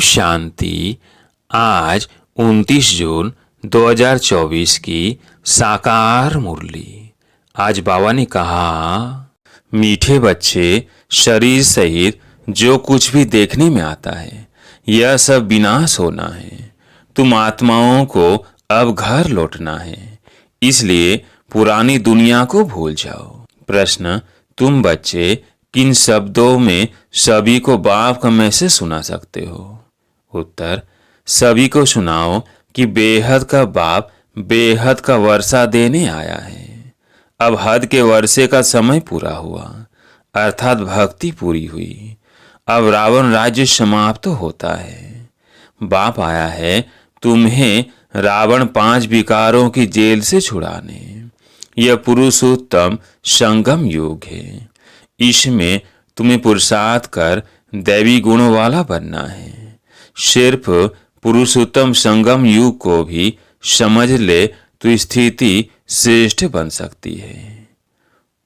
शांति। आज 29 जून 2024 की साकार मुरली। आज बाबा ने कहा, मीठे बच्चे, शरीर सहित जो कुछ भी देखने में आता है यह सब विनाश होना है। तुम आत्माओं को अब घर लौटना है, इसलिए पुरानी दुनिया को भूल जाओ। प्रश्न, तुम बच्चे किन शब्दों में सभी को बाप का मैसेज सुना सकते हो? उत्तर, सभी को सुनाओ कि बेहद का बाप बेहद का वर्षा देने आया है। अब हद के वर्षे का समय पूरा हुआ, अर्थात भक्ति पूरी हुई। अब रावण राज्य समाप्त होता है। बाप आया है तुम्हें रावण 5 विकारों की जेल से छुड़ाने। यह पुरुषोत्तम संगम युग है। इसमें तुम्हें पुरुषार्थ कर दैवी गुणों वाला बनना है। सिर्फ पुरुषोत्तम संगम युग को भी समझ ले तो स्थिति श्रेष्ठ बन सकती है।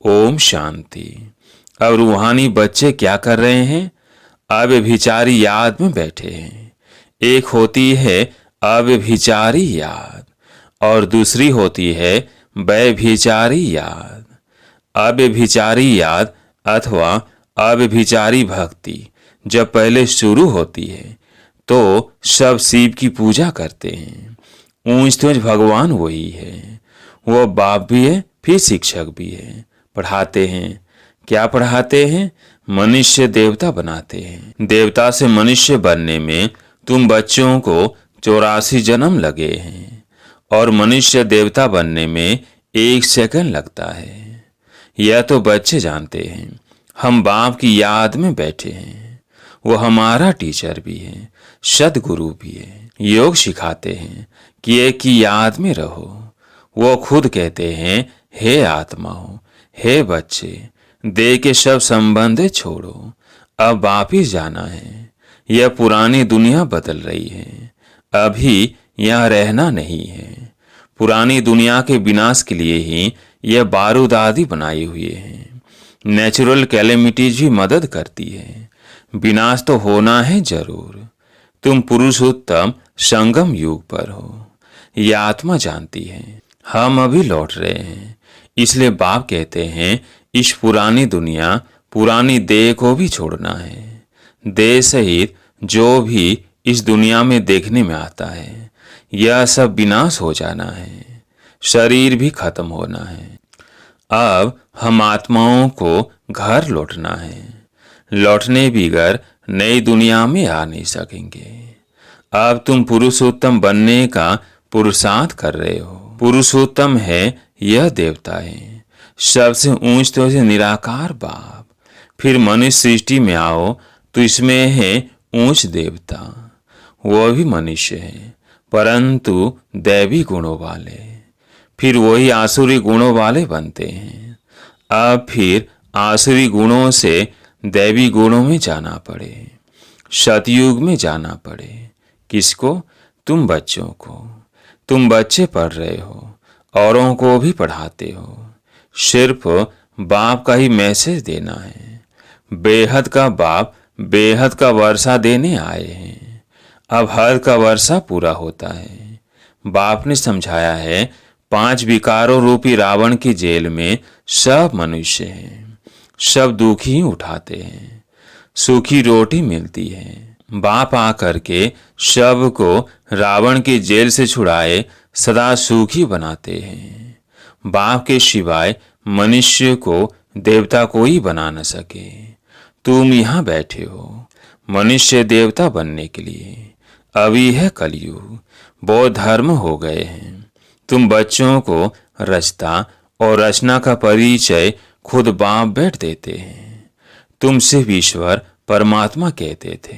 ओम शांति। अब रूहानी बच्चे क्या कर रहे हैं? अव्यभिचारी याद में बैठे हैं। एक होती है अव्यभिचारी याद और दूसरी होती है व्यभिचारी याद। अव्यभिचारी याद अथवा अव्यभिचारी भक्ति जब पहले शुरू होती है तो सब शिव की पूजा करते हैं। ऊंच तेज भगवान वही है। वो बाप भी है, फिर शिक्षक भी है। पढ़ाते हैं। क्या पढ़ाते हैं? मनुष्य देवता बनाते हैं। देवता से मनुष्य बनने में तुम बच्चों को 84 जन्म लगे हैं और मनुष्य देवता बनने में 1 सेकंड लगता है। यह तो बच्चे जानते हैं। हम बाप की याद में बैठे हैं। वो हमारा टीचर भी है, सदगुरु भी है। योग सिखाते हैं कि एक की याद में रहो। वो खुद कहते हैं, हे आत्माओं, हे बच्चे, देह के सब संबंध छोड़ो, अब वापिस जाना है। यह पुरानी दुनिया बदल रही है, अभी यहाँ रहना नहीं है। पुरानी दुनिया के विनाश के लिए ही यह बारूद आदि बनाई हुई है। नेचुरल कैलेमिटीज भी मदद करती है। विनाश तो होना है जरूर। तुम पुरुषोत्तम संगम युग पर हो, यह आत्मा जानती है। हम अभी लौट रहे हैं, इसलिए बाप कहते हैं इस पुरानी दुनिया, पुरानी देह को भी छोड़ना है। देह सहित जो भी इस दुनिया में देखने में आता है यह सब विनाश हो जाना है। शरीर भी खत्म होना है। अब हम आत्माओं को घर लौटना है। लौटने बिगर नई दुनिया में आ नहीं सकेंगे। अब तुम पुरुषोत्तम बनने का पुरुषार्थ कर रहे हो। पुरुषोत्तम है यह देवता है, सबसे ऊंच तो से निराकार बाप। फिर मनुष्य सृष्टि में आओ तो इसमें है ऊंच देवता, वह भी मनुष्य है परंतु दैवी गुणों वाले। फिर वही आसुरी गुणों वाले बनते हैं। अब फिर आसुरी गुणों से दैवी गुणों में जाना पड़े, सतयुग में जाना पड़े। किसको? तुम बच्चों को। तुम बच्चे पढ़ रहे हो, औरों को भी पढ़ाते हो। सिर्फ बाप का ही मैसेज देना है। बेहद का बाप बेहद का वर्षा देने आए हैं। अब हद का वर्षा पूरा होता है। बाप ने समझाया है 5 विकारों रूपी रावण की जेल में सब मनुष्य हैं। सब दुख ही उठाते हैं। सूखी रोटी मिलती है। बाप आकर के सब को रावण की जेल से छुड़ाए सदा सुखी बनाते हैं। बाप के सिवाय मनुष्य को देवता कोई बना न सके। तुम यहाँ बैठे हो मनुष्य देवता बनने के लिए। अभी है कलयुग, बौद्ध धर्म हो गए हैं। तुम बच्चों को रचता और रचना का परिचय खुद बाप बैठ देते हैं। तुम सिर्फ ईश्वर परमात्मा कहते थे।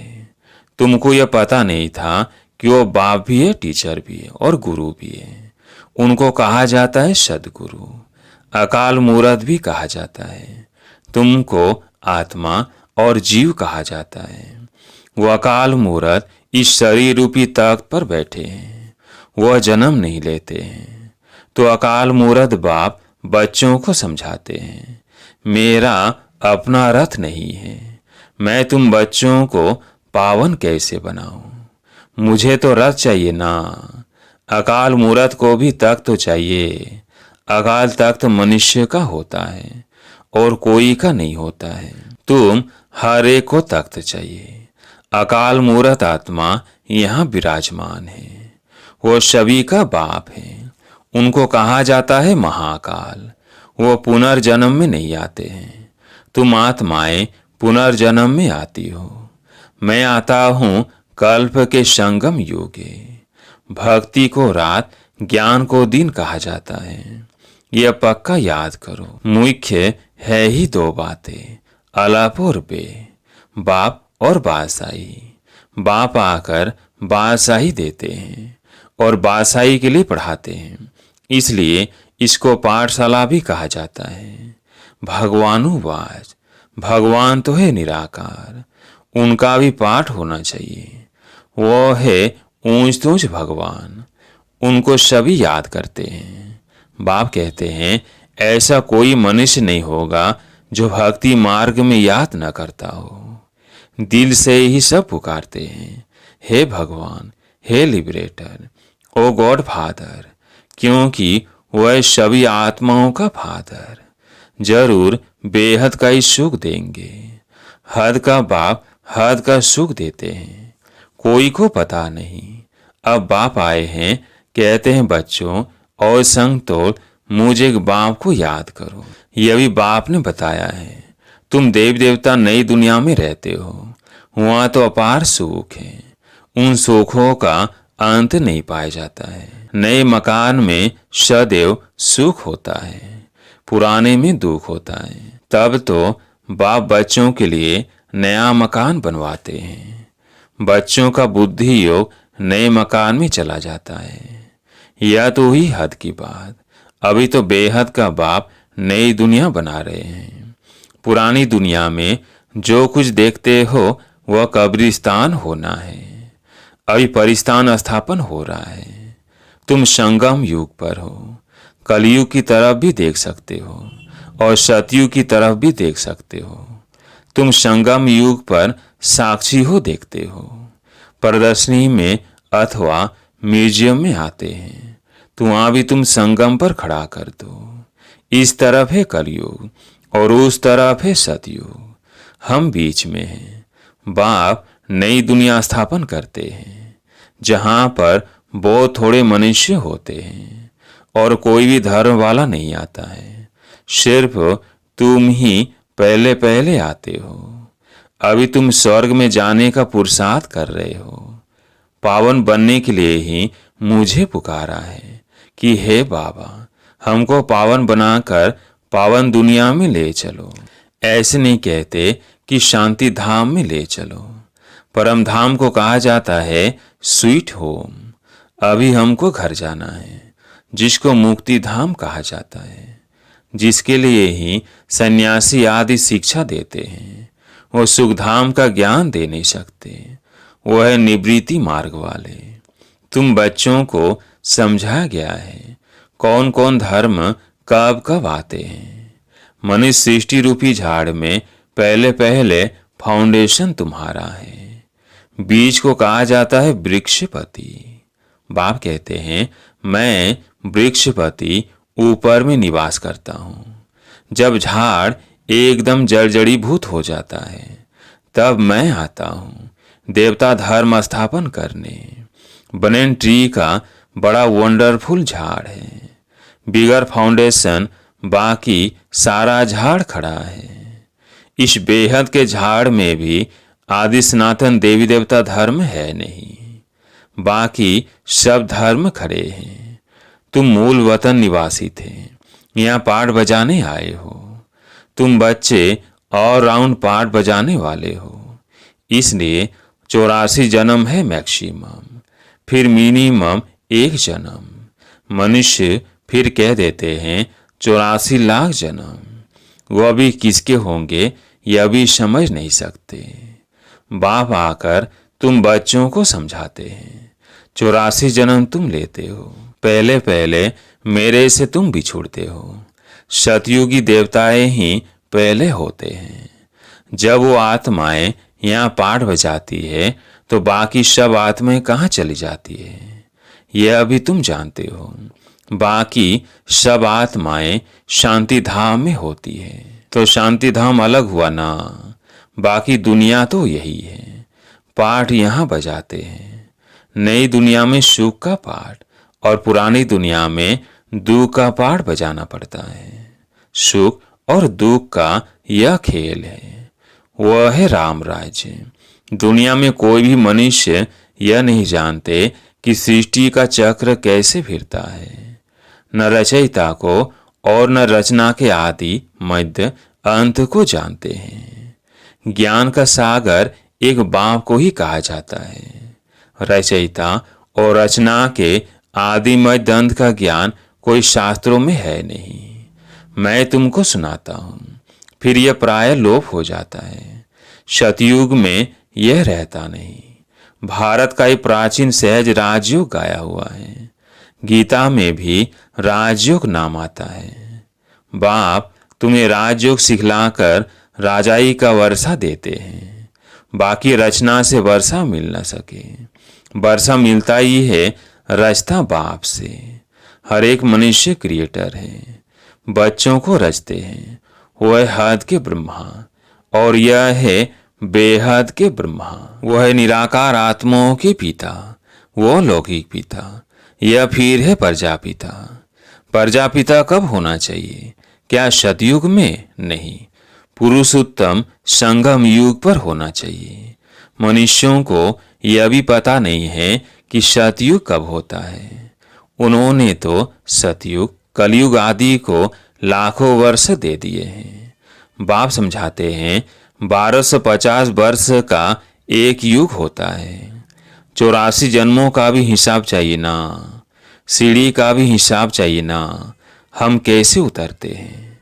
तुमको यह पता नहीं था कि वो बाप भी है, टीचर भी है और गुरु भी है। उनको कहा जाता है सदगुरु, अकाल मूर्त भी कहा जाता है। तुमको आत्मा और जीव कहा जाता है। वो अकाल मूर्त इस शरीर रूपी तख्त पर बैठे हैं, वह जन्म नहीं लेते हैं। तो अकाल मूर्त बाप बच्चों को समझाते हैं, मेरा अपना रथ नहीं है। मैं तुम बच्चों को पावन कैसे बनाऊं। मुझे तो रथ चाहिए ना, अकाल मूरत को भी तख्त तो चाहिए। अकाल तख्त मनुष्य का होता है और कोई का नहीं होता है। तुम हर एक को तख्त चाहिए। अकाल मूरत आत्मा यहाँ विराजमान है, वो सभी का बाप है। उनको कहा जाता है महाकाल। वो पुनर्जन्म में नहीं आते हैं। तुम आत्माएं पुनर्जन्म में आती हो। मैं आता हूँ कल्प के संगम युगे। भक्ति को रात, ज्ञान को दिन कहा जाता है। यह पक्का याद करो। मुख्य है ही दो बातें, अलप और बे, बाप और बादशाही। बाप आकर बादशाही देते हैं और बादशाही के लिए पढ़ाते हैं, इसलिए इसको पाठशाला भी कहा जाता है। भगवानुवाच, भगवान तो है निराकार, उनका भी पाठ होना चाहिए। वो है ऊंच तूंच भगवान, उनको सभी याद करते हैं। बाप कहते हैं ऐसा कोई मनुष्य नहीं होगा जो भक्ति मार्ग में याद न करता हो। दिल से ही सब पुकारते हैं, हे भगवान, हे लिबरेटर, ओ गॉड फादर, क्योंकि वह सभी आत्माओं का फादर जरूर बेहद का ही सुख देंगे। हद का बाप हद का सुख देते हैं, कोई को पता नहीं। अब बाप आए हैं, कहते हैं बच्चों और संग तोड़ मुझे एक बाप को याद करो। यह भी बाप ने बताया है। तुम देव देवता नई दुनिया में रहते हो, वहां तो अपार सुख है। उन सुखों का अंत नहीं पाया जाता है। नए मकान में सदैव सुख होता है, पुराने में दुख होता है। तब तो बाप बच्चों के लिए नया मकान बनवाते हैं। बच्चों का बुद्धि योग नए मकान में चला जाता है। यह तो हुई हद की बात। अभी तो बेहद का बाप नई दुनिया बना रहे हैं। पुरानी दुनिया में जो कुछ देखते हो वह कब्रिस्तान होना है। अभी परिस्तान स्थापन हो रहा है। तुम संगम युग पर हो। कलयुग की तरफ भी देख सकते हो और सतयुग की तरफ भी देख सकते हो। तुम संगम युग पर साक्षी हो, देखते हो। प्रदर्शनी में अथवा म्यूजियम में आते हैं तो वहां भी तुम संगम पर खड़ा कर दो। इस तरफ है कलयुग और उस तरफ है सतयुग, हम बीच में हैं। बाप नई दुनिया स्थापन करते हैं जहां पर बहुत थोड़े मनुष्य होते हैं और कोई भी धर्म वाला नहीं आता है। सिर्फ तुम ही पहले पहले आते हो। अभी तुम स्वर्ग में जाने का पुरुषार्थ कर रहे हो। पावन बनने के लिए ही मुझे पुकारा है कि हे बाबा, हमको पावन बनाकर पावन दुनिया में ले चलो। ऐसे नहीं कहते कि शांति धाम में ले चलो। परम धाम को कहा जाता है स्वीट होम। अभी हमको घर जाना है, जिसको मुक्ति धाम कहा जाता है, जिसके लिए ही सन्यासी आदि शिक्षा देते हैं। वो सुख धाम का ज्ञान दे नहीं सकते, वो है निवृत्ति मार्ग वाले। तुम बच्चों को समझाया गया है कौन कौन धर्म कब कब आते हैं। मनुष्य सृष्टि रूपी झाड़ में पहले पहले फाउंडेशन तुम्हारा है। बीज को कहा जाता है वृक्षपति। बाप कहते हैं मैं वृक्षपति ऊपर में निवास करता हूँ। जब झाड़ एकदम जर्जरीभूत हो जाता है तब मैं आता हूँ देवता धर्म स्थापन करने। बनेन ट्री का बड़ा वंडरफुल झाड़ है। बिगर फाउंडेशन बाकी सारा झाड़ खड़ा है। इस बेहद के झाड़ में भी आदि सनातन देवी देवता धर्म है नहीं, बाकी सब धर्म खड़े हैं। तुम मूल वतन निवासी थे, यहाँ पाठ बजाने आए हो। तुम बच्चे और राउंड पाठ बजाने वाले हो, इसलिए 84 जन्म है मैक्सिमम, फिर मिनिमम एक जन्म। मनुष्य फिर कह देते हैं 84 लाख जन्म। वह भी किसके होंगे यह भी समझ नहीं सकते। बाप आकर तुम बच्चों को समझाते हैं 84 जन्म तुम लेते हो। पहले पहले मेरे से तुम बिछुड़ते हो। सतयुगी देवताएं ही पहले होते हैं। जब वो आत्माएं यहाँ पाठ बजाती है तो बाकी सब आत्माएं कहाँ चली जाती है, यह अभी तुम जानते हो। बाकी सब आत्माएं शांति धाम में होती है। तो शांति धाम अलग हुआ ना, बाकी दुनिया तो यही है। पाठ यहाँ बजाते हैं। नई दुनिया में सुख का पाठ और पुरानी दुनिया में दुख का पाठ बजाना पड़ता है। सुख और दुख का यह खेल है, वह है राम राज्य। दुनिया में कोई भी मनुष्य यह नहीं जानते कि सृष्टि का चक्र कैसे फिरता है। न रचयिता को और न रचना के आदि मध्य अंत को जानते हैं। ज्ञान का सागर एक बाप को ही कहा जाता है। रचयिता और रचना के आदि मध्य अंत का ज्ञान कोई शास्त्रों में है नहीं। मैं तुमको सुनाता हूँ, फिर यह प्राय लोप हो जाता है। सतयुग में यह रहता नहीं। भारत का एक प्राचीन सहज राजयोग गाया हुआ है। गीता में भी राजयोग नाम आता है। बाप तुम्हें राजयोग सिखलाकर राजाई का वर्षा देते हैं। बाकी रचना से वर्षा मिल न सके। वर्षा मिलता ही है रचता बाप से। हर एक मनुष्य क्रिएटर है। बच्चों को रचते हैं। वह हद के ब्रह्मा और यह है बेहद के ब्रह्मा। वह है निराकार आत्माओं के पिता, वो लौकिक पिता। यह फिर है प्रजापिता। प्रजापिता कब होना चाहिए? क्या सतयुग में? नहीं, पुरुषोत्तम संगम युग पर होना चाहिए। मनुष्यों को यह भी पता नहीं है कि सतयुग कब होता है। उन्होंने तो सतयुग, कलयुग आदि को लाखों वर्ष दे दिए हैं। बाप समझाते हैं 1250 वर्ष का एक युग होता है। 84 जन्मों का भी हिसाब चाहिए ना, सीढ़ी का भी हिसाब चाहिए ना। हम कैसे उतरते हैं?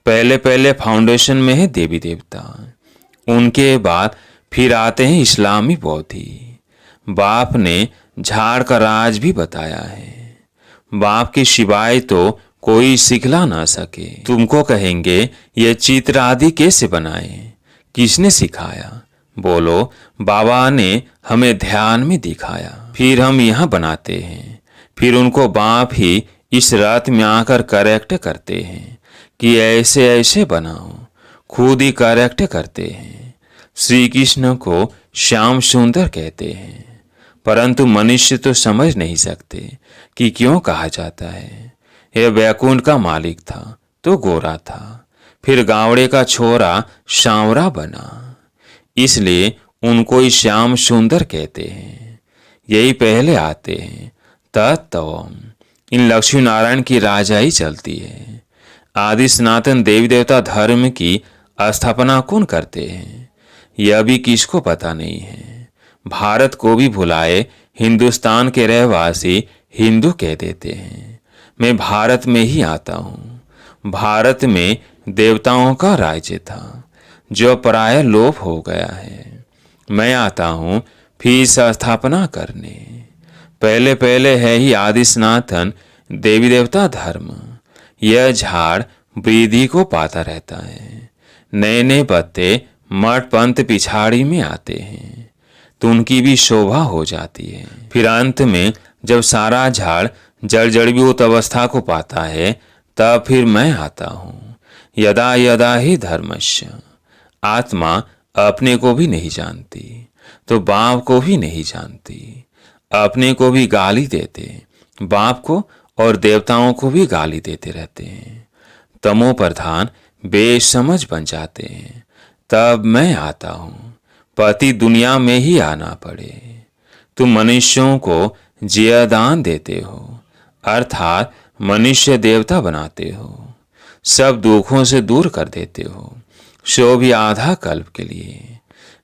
पहले पहले फाउंडेशन में है देवी देवता, उनके बाद फिर आते हैं इस्लामी बौद्धि। बाप ने झाड़ का राज भी बताया है। बाप के सिवाय तो कोई सिखला ना सके। तुमको कहेंगे ये चित्र आदि कैसे बनाए, किसने सिखाया? बोलो, बाबा ने हमें ध्यान में दिखाया, फिर हम यहाँ बनाते हैं। फिर उनको बाप ही इस रात में आकर करेक्ट करते हैं कि ऐसे ऐसे बनाओ। खुद ही करेक्ट करते हैं। श्री कृष्ण को श्याम सुंदर कहते हैं, परंतु मनुष्य तो समझ नहीं सकते कि क्यों कहा जाता है। यह वैकुंठ का मालिक था तो गोरा था, फिर गावड़े का छोरा सांवरा बना, इसलिए उनको ही श्याम सुंदर कहते हैं। यही पहले आते हैं। तत्व इन लक्ष्मी नारायण की राजाई चलती है। आदि सनातन देवी देवता धर्म की स्थापना कौन करते हैं, यह भी किसको पता नहीं है। भारत को भी भुलाए हिंदुस्तान के रहवासी हिंदू कह देते हैं। मैं भारत में ही आता हूँ। भारत में देवताओं का राज्य था जो प्राय लोप हो गया है। मैं आता हूँ फिर स्थापना करने। पहले पहले है ही आदि सनातन देवी देवता धर्म। यह झाड़ वृद्धि को पाता रहता है। नए नए पत्ते मठ पंथ पिछाड़ी में आते हैं तो उनकी भी शोभा हो जाती है। फिर अंत में जब सारा झाड़ जड़जड़ीभूत अवस्था को पाता है तब फिर मैं आता हूँ। यदा यदा ही धर्मस्य। आत्मा अपने को भी नहीं जानती तो बाप को भी नहीं जानती। अपने को भी गाली देते, बाप को और देवताओं को भी गाली देते रहते हैं। तमो प्रधान बेसमझ बन जाते हैं। तब मैं आता हूँ, पति दुनिया में ही आना पड़े। तुम मनुष्यों को जियादान देते हो, अर्थात मनुष्य देवता बनाते हो। सब दुखों से दूर कर देते हो, सो भी आधा कल्प के लिए।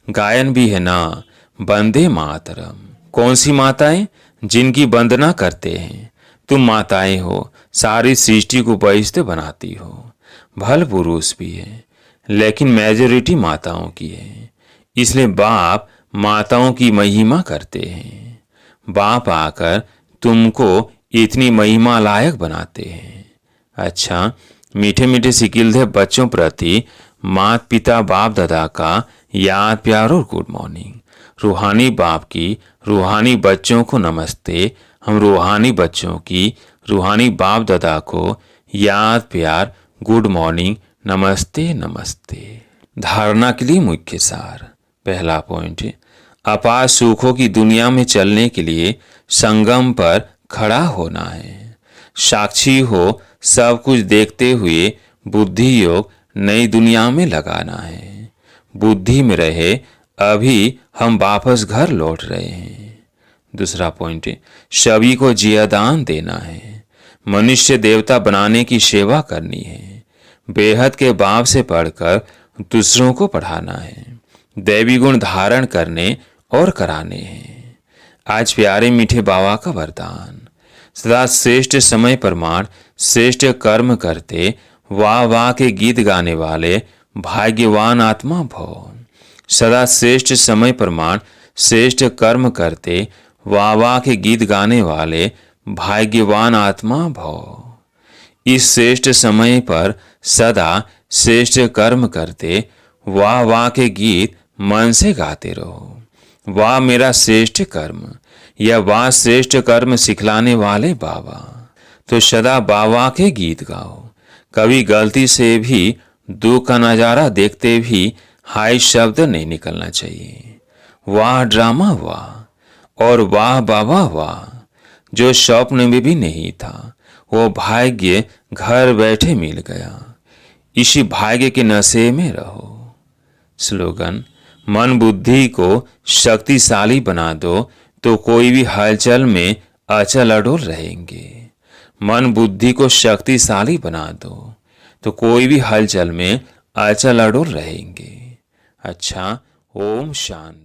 गायन भी है ना, वंदे मातरम। कौन सी माताएं? जिनकी वंदना करते हैं। तुम माताएं हो, सारी सृष्टि को बहिष्ठ बनाती हो। भल पुरुष भी है, लेकिन मेजोरिटी माताओं की है। इसलिए बाप माताओं की महिमा करते हैं। बाप आकर तुमको इतनी महिमा लायक बनाते हैं। अच्छा, मीठे मीठे सिकिलधे बच्चों प्रति माता पिता बाप दादा का याद प्यार और गुड मॉर्निंग। रूहानी बाप की रूहानी बच्चों को नमस्ते। हम रूहानी बच्चों की रूहानी बाप दादा को याद प्यार गुड मॉर्निंग नमस्ते नमस्ते। धारणा के लिए मुख्य सार। पहला पॉइंट, अपार सुखों की दुनिया में चलने के लिए संगम पर खड़ा होना है। साक्षी हो सब कुछ देखते हुए बुद्धि योग नई दुनिया में लगाना है। बुद्धि में रहे अभी हम वापस घर लौट रहे हैं। दूसरा पॉइंट, सभी को जियादान देना है। मनुष्य देवता बनाने की सेवा करनी है। बेहद के बाप से पढ़कर दूसरों को पढ़ाना है। दैवी गुण धारण करने और कराने हैं। आज प्यारे मीठे बाबा का वरदान, सदा श्रेष्ठ समय प्रमाण श्रेष्ठ कर्म करते वाह वाह के गीत गाने वाले भाग्यवान आत्मा भव। सदा श्रेष्ठ समय प्रमाण श्रेष्ठ कर्म करते वाह वाह के गीत गाने वाले भाग्यवान आत्मा भव। इस श्रेष्ठ समय पर सदा श्रेष्ठ कर्म करते वाह वाह के गीत मन से गाते रहो। वाह मेरा श्रेष्ठ कर्म, या वाह श्रेष्ठ कर्म सिखलाने वाले बाबा। तो सदा बाबा के गीत गाओ। कभी गलती से भी दुख का नजारा देखते भी हाय शब्द नहीं निकलना चाहिए। वाह ड्रामा वाह और वाह बाबा वाह। जो स्वप्न में भी नहीं था वो भाग्य घर बैठे मिल गया। इसी भाग्य के नशे में रहो। स्लोगन, मन बुद्धि को शक्तिशाली बना दो तो कोई भी हलचल में अचल अडोल रहेंगे। मन बुद्धि को शक्तिशाली बना दो तो कोई भी हलचल में अचल अडोल रहेंगे। अच्छा, ओम शांति।